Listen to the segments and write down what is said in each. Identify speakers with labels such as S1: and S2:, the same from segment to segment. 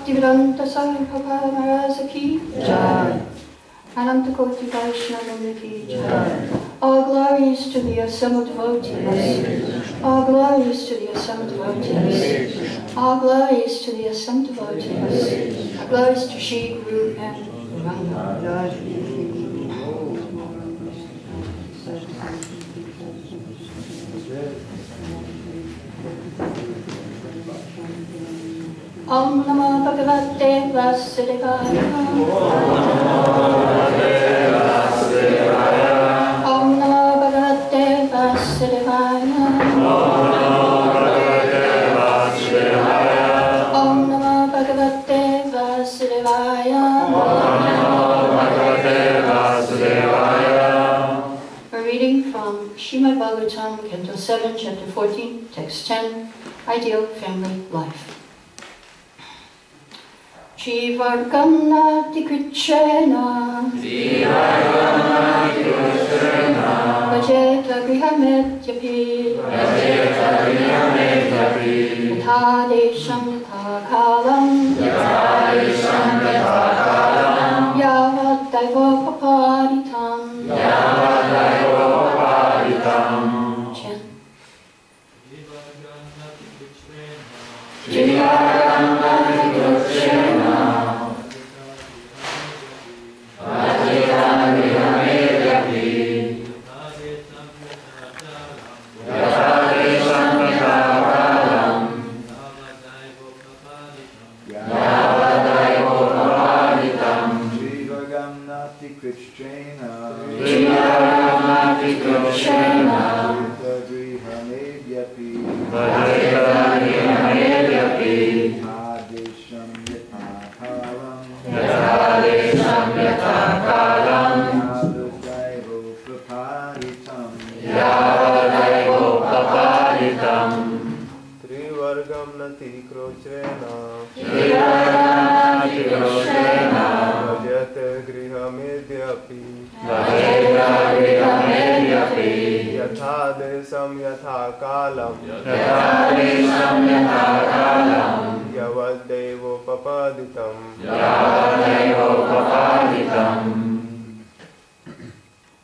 S1: Bhaktivedanta Swami Prabhupada Maharaj ki Jai. Ananta Koti Vaishnava ki Jai. All glories to the assembled devotees. All glories to the assembled devotees. All glories to the assembled devotees. All glories to Shri Guru and Gauranga. Om Namo Bhagavate Vasudevaya. Om Namo Bhagavate Vasudevaya. Om Namo Bhagavate Vasudevaya. A reading from Srimad Bhagavatam, Canto 7, Chapter 14, Text 10, Ideal Family Life. Jivargam nati krichena Vajeta grihamedyapi Yatha desham yatha kalam Yavat daivo papaditam Chant. Jivargam nati krichena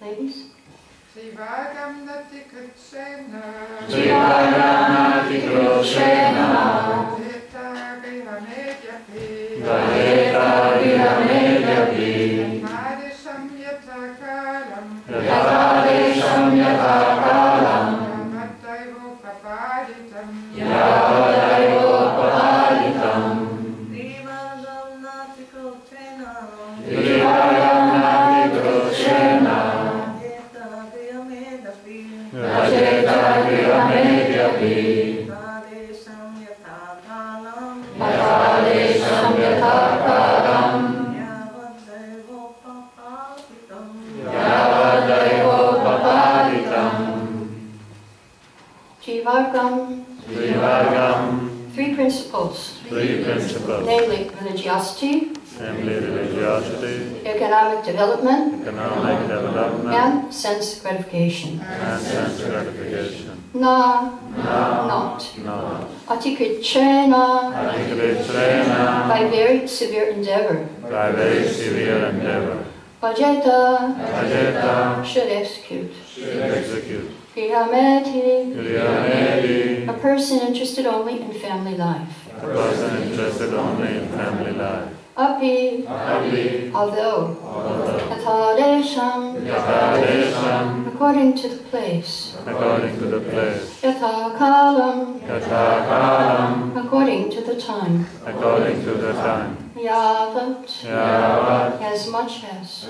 S1: Ladies? Jivargam nati krichena Vajeta grihamedyapi Yatha desham yatha kalam Yavat daivo papaditam Jivargam nati krichena Vajeta grihamedyapi Yatha desham yatha kalam Yavat daivo papaditam Jivargam. Three principles. Namely religiosity, economic development, and sense gratification. Not. Atikrichena, by very severe endeavor. Vajeta, should execute. Grihamedhi, a person interested only in family life. Api, although. Yatha desham, according to the place. Yatha kalam, according to the time. Yavat, as much as.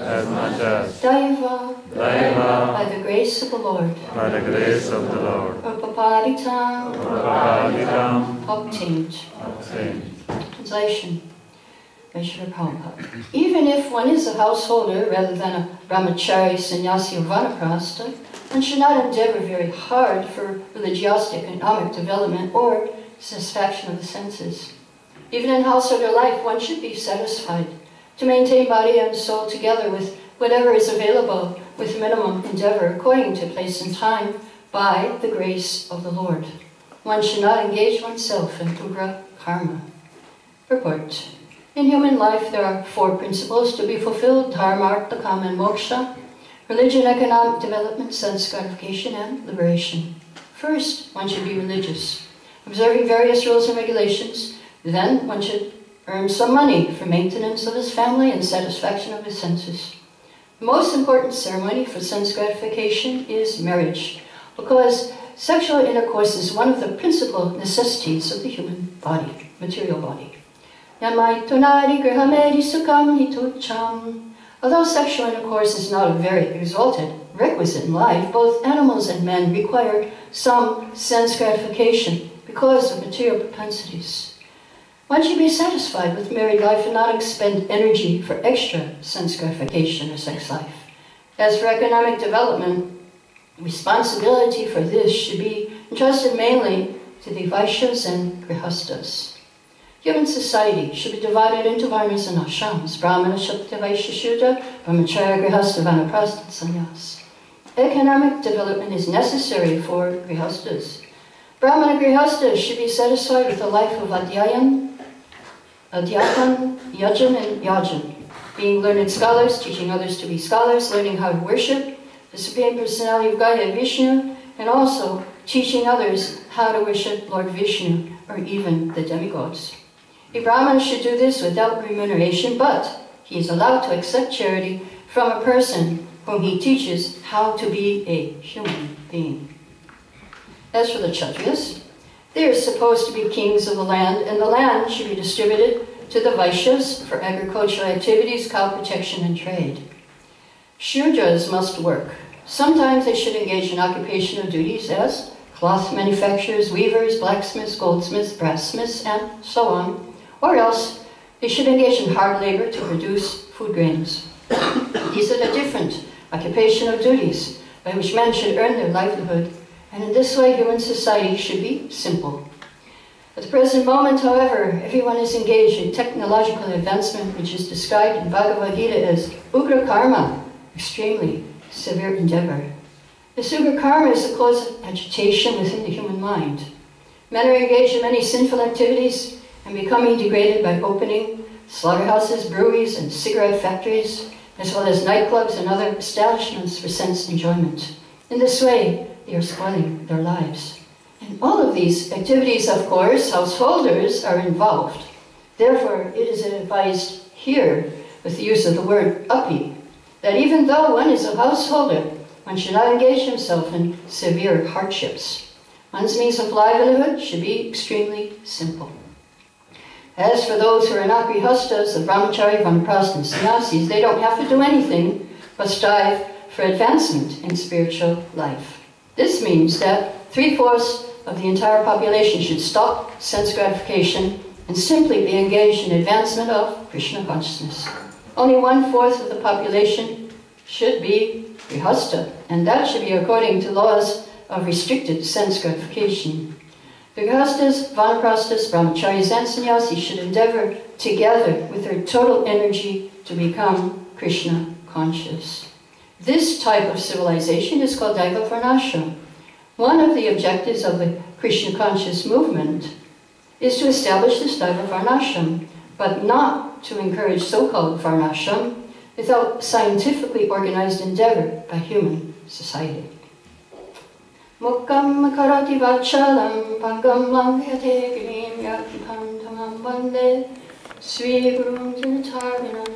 S1: Daiva, by the grace of the Lord. Upapaditam, obtained. Translation. Even if one is a householder rather than a brahmachari, sannyasi, or vanaprastha, one should not endeavor very hard for religiosity, economic development, or satisfaction of the senses. Even in householder life, one should be satisfied to maintain body and soul together with whatever is available with minimum endeavor according to place and time by the grace of the Lord. One should not engage oneself in ugra karma. Purport. In human life, there are 4 principles to be fulfilled: dharma, artha, kama, and moksha. Religion, economic development, sense gratification, and liberation. First, one should be religious, observing various rules and regulations. Then, one should earn some money for maintenance of his family and satisfaction of his senses. The most important ceremony for sense gratification is marriage, because sexual intercourse is one of the principal necessities of the human body, material body. Although sexual intercourse is not a very exalted requisite in life, both animals and men require some sense gratification because of material propensities. One should be satisfied with married life and not expend energy for extra sense gratification or sex life. As for economic development, responsibility for this should be entrusted mainly to the Vaishyas and Grihastas. Human society should be divided into varnas and ashrams: Brahmana, Kshatriya, Vaishya, Shudra, Brahmacharya, Grihastha, Vanaprastha, and Sannyas. Economic development is necessary for Grihastas. Brahmana Grihastas should be satisfied with a life of Adhyapan, Yajan, and Yajan, being learned scholars, teaching others to be scholars, learning how to worship the Supreme Personality of Godhead Vishnu, and also teaching others how to worship Lord Vishnu, or even the demigods. A Brahmana should do this without remuneration, but he is allowed to accept charity from a person whom he teaches how to be a human being. As for the Kshatriyas, they are supposed to be kings of the land, and the land should be distributed to the Vaishyas for agricultural activities, cow protection, and trade. Shudras must work. Sometimes they should engage in occupational duties as cloth manufacturers, weavers, blacksmiths, goldsmiths, brassmiths, and so on. Or else they should engage in hard labor to produce food grains. These are the different occupational duties by which men should earn their livelihood, and in this way human society should be simple. At the present moment, however, everyone is engaged in technological advancement, which is described in Bhagavad Gita as ugra karma, extremely severe endeavor. This ugra karma is the cause of agitation within the human mind. Men are engaged in many sinful activities and becoming degraded by opening slaughterhouses, breweries, and cigarette factories, as well as nightclubs and other establishments for sense enjoyment. In this way, they are spoiling their lives. In all of these activities, of course, householders are involved. Therefore, it is advised here, with the use of the word api, that even though one is a householder, one should not engage himself in severe hardships. One's means of livelihood should be extremely simple. As for those who are not grihastas, the brahmachari, vanaprastha, and sannyasis, they don't have to do anything but strive for advancement in spiritual life. This means that 3/4 of the entire population should stop sense gratification and simply be engaged in advancement of Krishna consciousness. Only 1/4 of the population should be grihasta, and that should be according to laws of restricted sense gratification. The grihastas, vanaprasthas, brahmacharis, and sannyasis should endeavor together with their total energy to become Krishna conscious. This type of civilization is called Daiva Varnashram. One of the objectives of the Krishna conscious movement is to establish this Daiva Varnashram, but not to encourage so-called Varnashram without scientifically organized endeavor by human society. Mukkam karati vachalam pangam langhate girim yakipam tamam bande Sri Gurum Jinatarvinam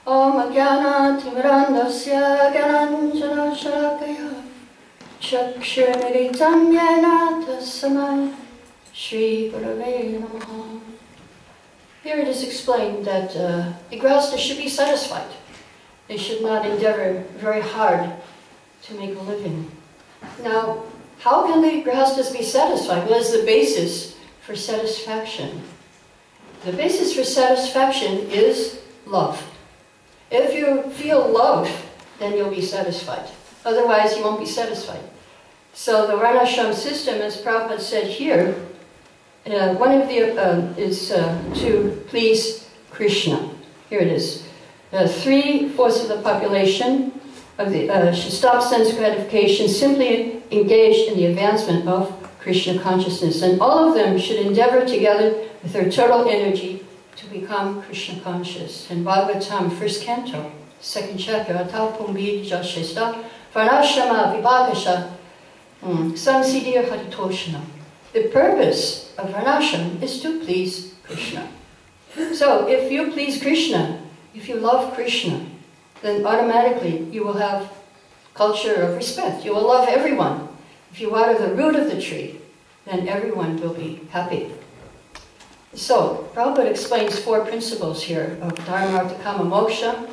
S1: Om Ajnana Timirandasya Gyananjana Shalakaya Chakshurmiritam Yena Tassamaya Sri Gurave Namaha. Here it is explained that the grihastas should be satisfied. They should not endeavor very hard to make a living. Now, how can the grihastas be satisfied? What is the basis for satisfaction? The basis for satisfaction is love. If you feel love, then you'll be satisfied. Otherwise, you won't be satisfied. So the Varnashram system, as Prabhupada said here, one of the is to please Krishna. Here it is. 3/4 of the population should stop sense gratification, simply engaged in the advancement of Krishna consciousness. And all of them should endeavor together with their total energy to become Krishna conscious. In Bhagavatam, 1st canto, 2nd chapter, Atapumbi Jashesta, Varnashrama Vibhagasha, Samsiddhya Haritoshana. The purpose of Varnashram is to please Krishna. So if you please Krishna, if you love Krishna, then automatically you will have culture of respect. You will love everyone. If you water the root of the tree, then everyone will be happy. So, Prabhupada explains 4 principles here of Dharma, Artha, Kama, Moksha.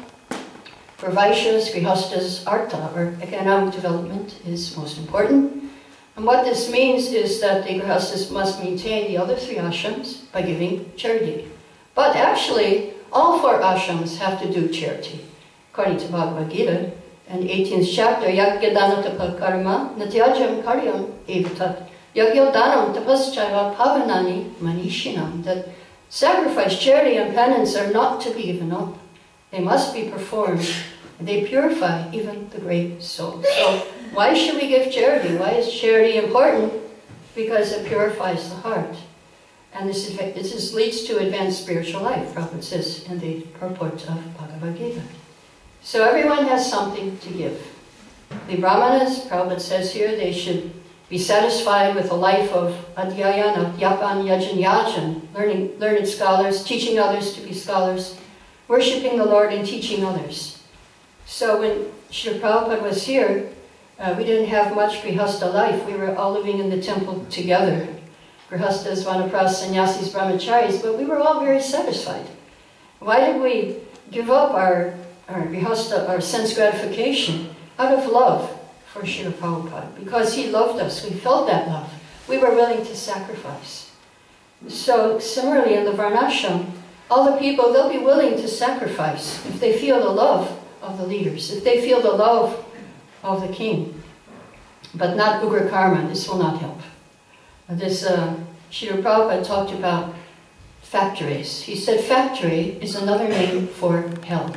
S1: For Vaishyas, Grihastas, Artha, or economic development, is most important. And what this means is that the Grihastas must maintain the other 3 ashrams by giving charity. But actually, all 4 ashrams have to do charity. According to Bhagavad Gita, in the 18th chapter, Yagya Tapa Karma, Natyajam Karyam Evatat, Yagya Danam Tapaschaiva Pavanani Manishinam, that sacrifice, charity, and penance are not to be given up. They must be performed. They purify even the great soul. So why should we give charity? Why is charity important? Because it purifies the heart. And this leads to advanced spiritual life, Prabhupada says in the purport of Bhagavad Gita. So everyone has something to give. The Brahmanas, Prabhupada says here, they should be satisfied with a life of adhyayana, yapan, yajan, yajan, learned scholars, teaching others to be scholars, worshipping the Lord and teaching others. So when Srila Prabhupada was here, we didn't have much Grihastha life. We were all living in the temple together. Grihasthas, Vanaprasthas, Sannyasis, Brahmacharis, but we were all very satisfied. Why did we give up our Grihastha, our sense gratification, out of love for Srila Prabhupada? Because he loved us. We felt that love. We were willing to sacrifice. So similarly in the Varnashram, all the people, they'll be willing to sacrifice if they feel the love of the leaders, if they feel the love of the king. But not Ugra Karma. This will not help. Srila Prabhupada talked about factories. He said factory is another name for hell.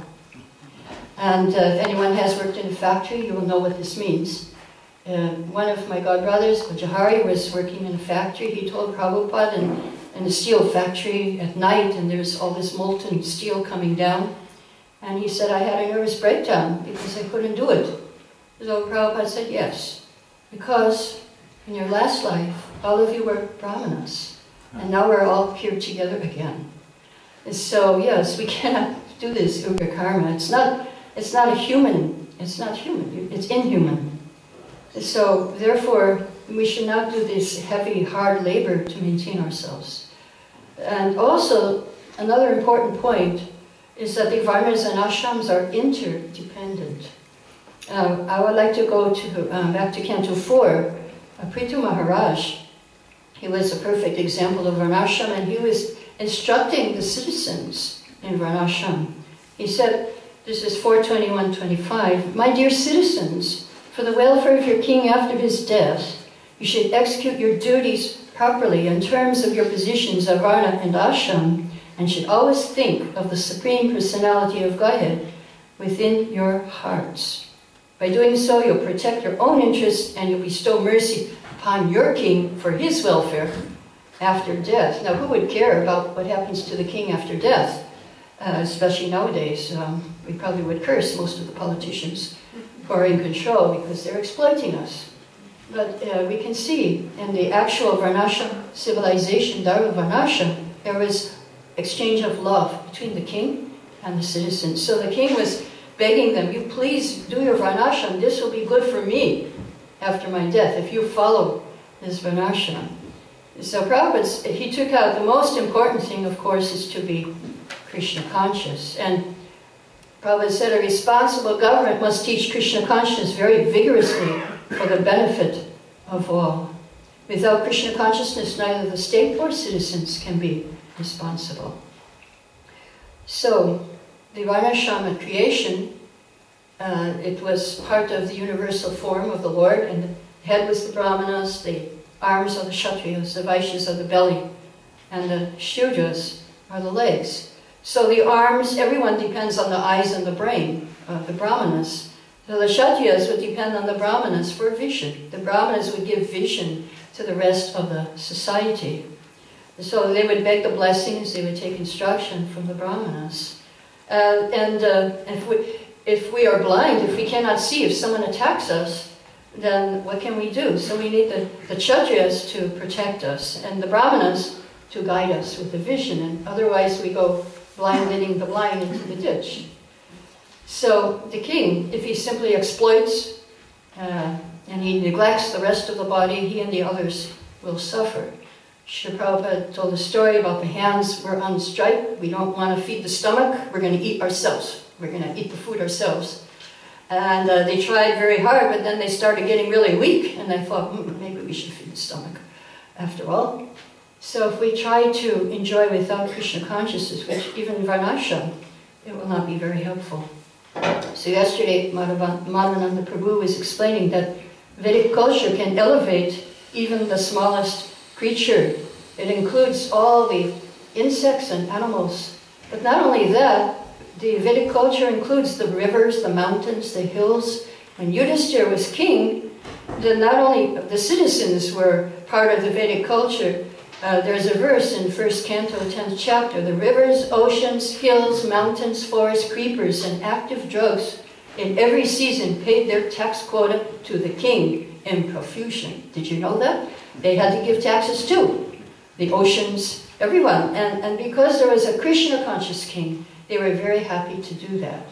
S1: And if anyone has worked in a factory, you will know what this means. One of my godbrothers, Vajahari, was working in a factory. He told Prabhupada in a steel factory at night, and there's all this molten steel coming down. And he said, I had a nervous breakdown because I couldn't do it. So Prabhupada said, yes, because in your last life, all of you were Brahmanas, and now we're all here together again. And so, yes, we cannot do this Ugra Karma. It's not human, it's inhuman. So, therefore, we should not do this heavy, hard labor to maintain ourselves. And also, another important point is that the Varnas and Ashrams are interdependent. I would like to go back to Canto 4. Prithu Maharaj, he was a perfect example of Varnashram, and he was instructing the citizens in Varnashram. He said, this is 4:21:25, my dear citizens, for the welfare of your king after his death, you should execute your duties properly in terms of your positions of Varna and Ashram, and should always think of the Supreme Personality of Godhead within your hearts. By doing so, you'll protect your own interests and you'll bestow mercy upon your king for his welfare after death. Now, who would care about what happens to the king after death? Especially nowadays, we probably would curse most of the politicians who are in control because they're exploiting us. But we can see in the actual Varnashram civilization, Dharma Varnashram, there was exchange of love between the king and the citizens. So the king was begging them, you please do your Varnashram, this will be good for me after my death, if you follow this Varnashram. So Prabhupada, he took out the most important thing, of course, is to be Krishna conscious. And Prabhupada said a responsible government must teach Krishna consciousness very vigorously for the benefit of all. Without Krishna consciousness, neither the state or citizens can be responsible. So, the Varnashram at creation, it was part of the universal form of the Lord, and the head was the Brahmanas, the arms are the Kshatriyas, the Vaishyas are the belly, and the Shudras are the legs. So the arms, everyone depends on the eyes and the brain of the Brahmanas. So the Kshatriyas would depend on the Brahmanas for vision. The Brahmanas would give vision to the rest of the society. So they would beg the blessings, they would take instruction from the brahmanas. If we are blind, if we cannot see, if someone attacks us, then what can we do? So we need the kshatriyas to protect us, and the brahmanas to guide us with the vision, and otherwise we go blind leading the blind into the ditch. So the king, if he simply exploits and he neglects the rest of the body, he and the others will suffer. Srila Prabhupada told a story about the hands were on strike. We don't want to feed the stomach, we're going to eat ourselves. We're going to eat the food ourselves. And they tried very hard, but then they started getting really weak, and they thought, maybe we should feed the stomach after all. So if we try to enjoy without Krishna consciousness, which even Varnashram, it will not be very helpful. So yesterday, Madhavananda Prabhu was explaining that Vedic culture can elevate even the smallest creature. It includes all the insects and animals. But not only that, the Vedic culture includes the rivers, the mountains, the hills. When Yudhishthira was king, then not only the citizens were part of the Vedic culture. There's a verse in 1st Canto, 10th chapter, the rivers, oceans, hills, mountains, forests, creepers, and active drugs in every season paid their tax quota to the king in profusion. Did you know that? They had to give taxes too. The oceans, everyone. And because there was a Krishna conscious king, they were very happy to do that.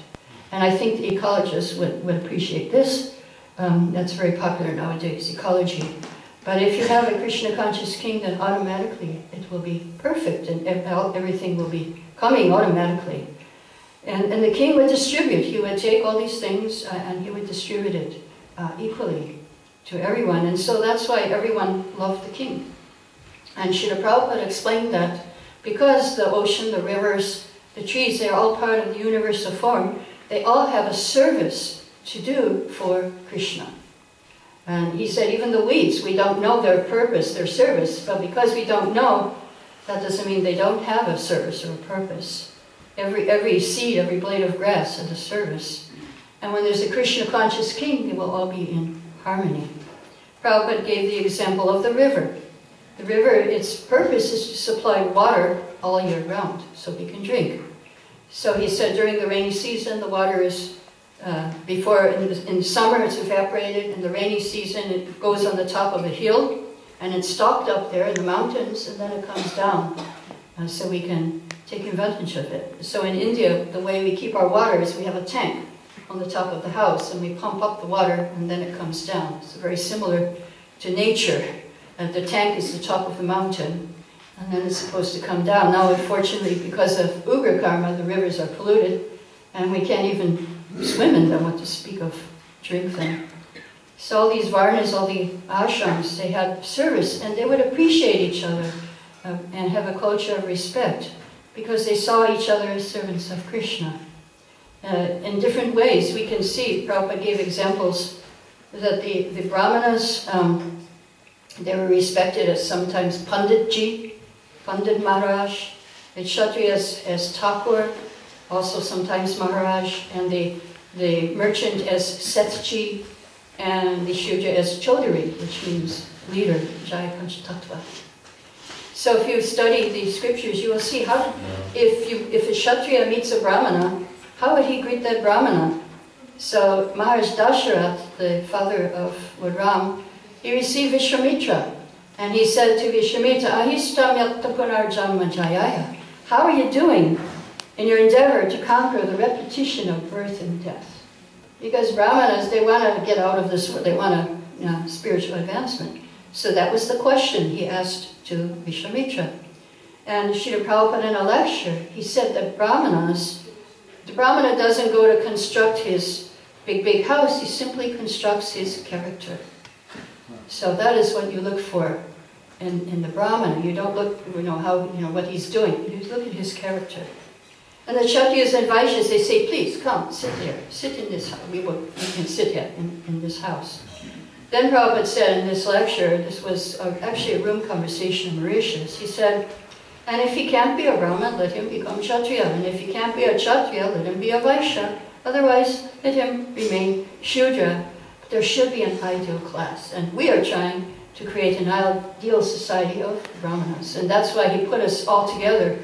S1: And I think the ecologists would appreciate this. That's very popular nowadays, ecology. But if you have a Krishna conscious king, then automatically it will be perfect and everything will be coming automatically. And the king would distribute. He would take all these things and he would distribute it equally to everyone. And so that's why everyone loved the king. And Srila Prabhupada explained that because the ocean, the rivers, the trees, they're all part of the universal form, they all have a service to do for Krishna. And he said even the weeds, we don't know their purpose, their service, but because we don't know, that doesn't mean they don't have a service or a purpose. Every seed, every blade of grass has a service. And when there's a Krishna conscious king, they will all be in harmony. Prabhupada gave the example of the river. The river, its purpose is to supply water all year round, so we can drink. So he said during the rainy season, the water is, in summer it's evaporated, in the rainy season it goes on the top of a hill, and it's stocked up there in the mountains, and then it comes down, so we can take advantage of it. So in India, the way we keep our water is we have a tank on the top of the house, and we pump up the water, and then it comes down. It's very similar to nature. The tank is the top of the mountain, and then it's supposed to come down. Now, unfortunately, because of Ugra karma, the rivers are polluted, and we can't even swim in them, what to speak of drink them. So all these varnas, all the ashrams, they had service, and they would appreciate each other and have a culture of respect, because they saw each other as servants of Krishna. In different ways, we can see, Prabhupada gave examples, that the brahmanas, they were respected as sometimes Panditji, Pandit Maharaj, the Kshatriyas as Thakur, also sometimes Maharaj, and the merchant as Sethji, and the Shudra as Chaudhary, which means leader, Jaya Panchatattva. So if you study the scriptures, you will see how, if a Kshatriya meets a Brahmana, how would he greet that Brahmana? So Maharaj Dasharath, the father of Lord Ram, he received Vishwamitra, and he said to Vishwamitra, Ahistam yatta punarjanma jayaya. How are you doing in your endeavor to conquer the repetition of birth and death? Because Brahmanas, they want to get out of this world, they want spiritual advancement. So that was the question he asked to Vishwamitra. And Srila Prabhupada in a lecture, he said that the Brahmana doesn't go to construct his big house, he simply constructs his character. So that is what you look for in the Brahmana. You don't look, what he's doing. You look at his character. And the Kshatriyas and Vaishyas, they say, please, come, sit here. Sit in this house. You can sit here in this house. Then Prabhupada said in this lecture, this was actually a room conversation in Mauritius, he said, and if he can't be a Brahman, let him become Kshatriya. And if he can't be a Kshatriya, let him be a Vaishya. Otherwise, let him remain Shudra. There should be an ideal class. And we are trying to create an ideal society of Brahmanas. And that's why he put us all together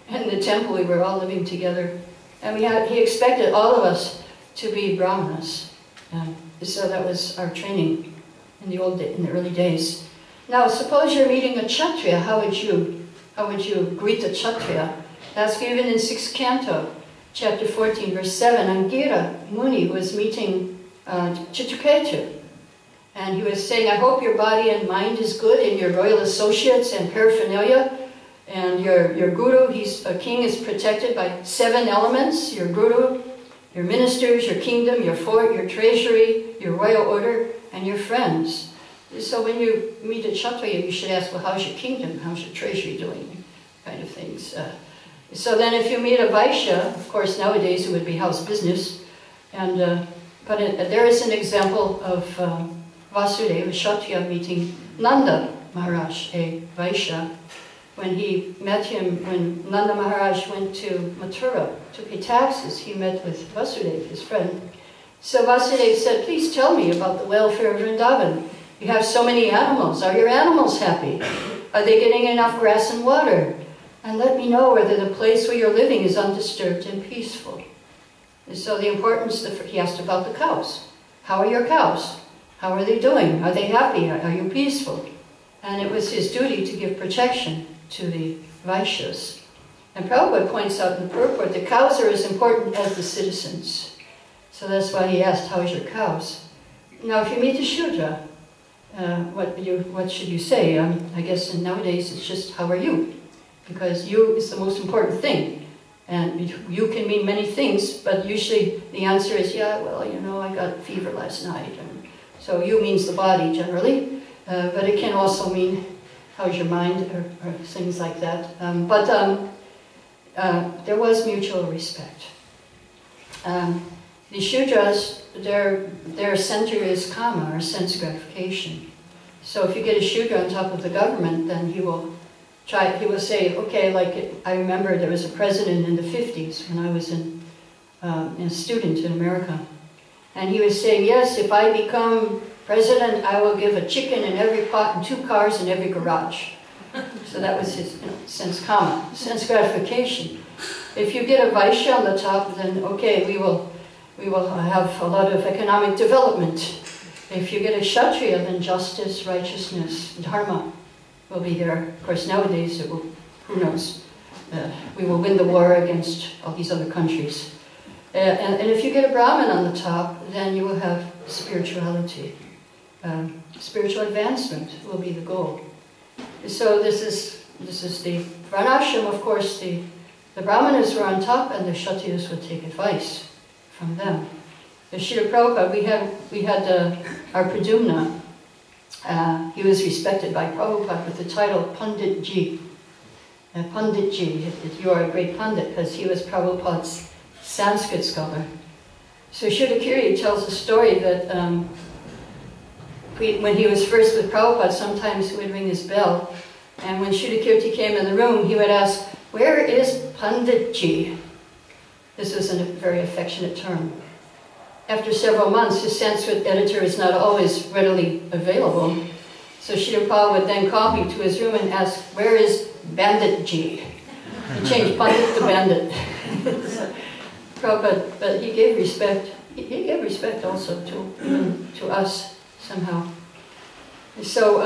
S1: in the temple. We were all living together. And he expected all of us to be Brahmanas. So that was our training in the early days. Now, suppose you're meeting a Kshatriya. How would you greet a Kshatriya? That's given in 6th canto, chapter 14, verse 7. Angira Muni was meeting Chitraketu. And he was saying, I hope your body and mind is good in your royal associates and paraphernalia. And your guru, a king, is protected by 7 elements. Your guru, your ministers, your kingdom, your fort, your treasury, your royal order, and your friends. So when you meet a Kshatriya, you should ask, well, how's your kingdom? How's your treasury doing? Kind of things. So then if you meet a Vaishya, of course nowadays it would be how's business. But there is an example of Vasudeva, a Kshatriya, meeting Nanda Maharaj, a Vaishya. When he met him, when Nanda Maharaj went to Mathura to pay taxes, he met with Vasudeva, his friend. So Vasudeva said, please tell me about the welfare of Vrindavan. You have so many animals. Are your animals happy? Are they getting enough grass and water? And let me know whether the place where you're living is undisturbed and peaceful. And so the importance, he asked about the cows. How are your cows? How are they doing? Are they happy? Are you peaceful? And it was his duty to give protection to the Vaishyas. And Prabhupada points out in the purport, the cows are as important as the citizens. So that's why he asked, how's your cows? Now, if you meet a Shudra, what should you say? I guess nowadays it's just, how are you? Because you is the most important thing. And you can mean many things, but usually the answer is, yeah, well, you know, I got fever last night. And so you means the body generally, but it can also mean, how's your mind, or things like that. There was mutual respect. The Shudras, their center is kama, or sense gratification. So if you get a Shudra on top of the government, then he will say, okay, like I remember there was a president in the 50s when I was a student in America. And he was saying, yes, if I become president, I will give a chicken in every pot and 2 cars in every garage. So that was his sense kama, sense gratification. If you get a Vaishya on the top, then okay, we will have a lot of economic development. If you get a Kshatriya, then justice, righteousness, dharma will be there. Of course, nowadays, who knows? We will win the war against all these other countries. And if you get a Brahmin on the top, then you will have spirituality. Spiritual advancement will be the goal. So this is the Varnashram, of course, the Brahmanas were on top and the Kshatriyas would take advice from them. The Srila Prabhupada, we had our Pradumna. He was respected by Prabhupada with the title Panditji. Panditji, you are a great Pandit, because he was Prabhupada's Sanskrit scholar. So Sridhar tells a story that when he was first with Prabhupada, sometimes he would ring his bell, and when Sridhar came in the room, he would ask, where is Panditji? This was a very affectionate term. After several months, his Sanskrit editor is not always readily available. So Srila Prabhupada would then call me to his room and ask, where is Banditji? He changed Pandit to Bandit. Prabhupada, but he gave respect. He gave respect also to us somehow. So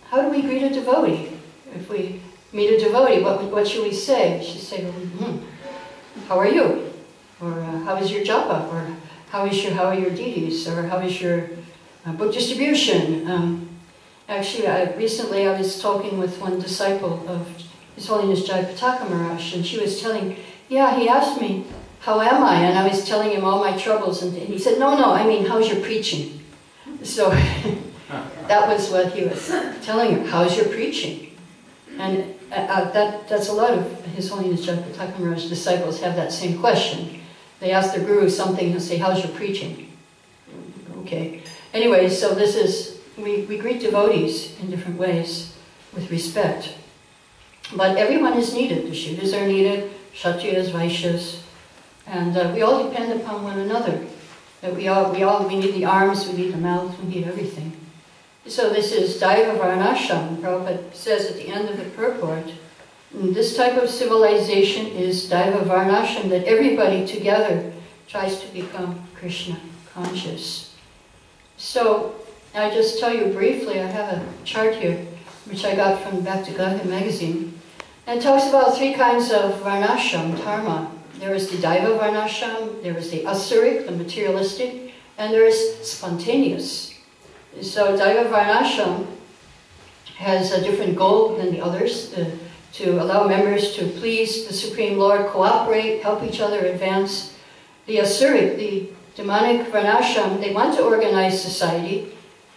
S1: how do we greet a devotee? If we meet a devotee, what should we say? We should say, how are you? Or how is your japa? Or how are your deities? Or how is your book distribution? Actually, recently I was talking with one disciple of His Holiness Jayapataka Maharaj, and she was telling, yeah, he asked me, how am I? And I was telling him all my troubles, and he said, no, I mean, how's your preaching? So that was what he was telling her, how's your preaching? And that's a lot of His Holiness Jayapataka Maharaj's disciples have that same question. They ask their guru something, he'll say, how's your preaching? Okay. Anyway, so this is, we greet devotees in different ways with respect. But everyone is needed. The Shudras are needed, Kshatriyas, Vaishyas, and we all depend upon one another. That we need the arms, we need the mouth, we need everything. So this is Daiva Varnashram. Prabhupada says at the end of the purport, this type of civilization is Daiva Varnashram, that everybody together tries to become Krishna conscious. So I'll just tell you briefly, I have a chart here, which I got from Bhakti Sangam magazine. And it talks about 3 kinds of Varnashram, dharma. There is the Daiva Varnashram, there is the Asuric, the materialistic, and there is spontaneous. So Daiva Varnashram has a different goal than the others, to allow members to please the Supreme Lord, cooperate, help each other advance. The Asuric, the demonic Varnashram, they want to organize society,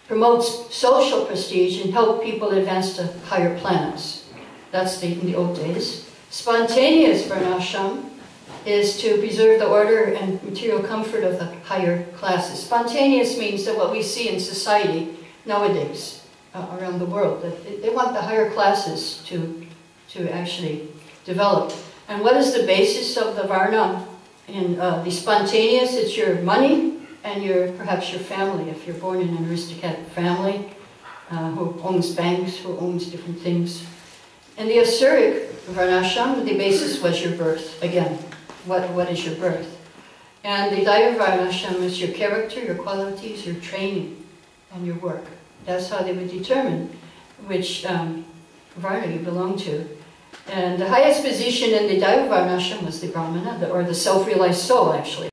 S1: promote social prestige, and help people advance to higher planets. That's in the old days. Spontaneous Varnashram is to preserve the order and material comfort of the higher classes. Spontaneous means that what we see in society nowadays around the world, that they want the higher classes to actually develop. And what is the basis of the Varna? In the spontaneous, it's your money and perhaps your family, if you're born in an aristocratic family who owns banks, who owns different things. And the Asuric Varnashram, the basis was your birth. Again, what is your birth? And the Daiva Varnashram is your character, your qualities, your training, and your work. That's how they would determine which Varna you belong to. And the highest position in the Daiva Varnashram was the Brahmana, or the self-realized soul, actually.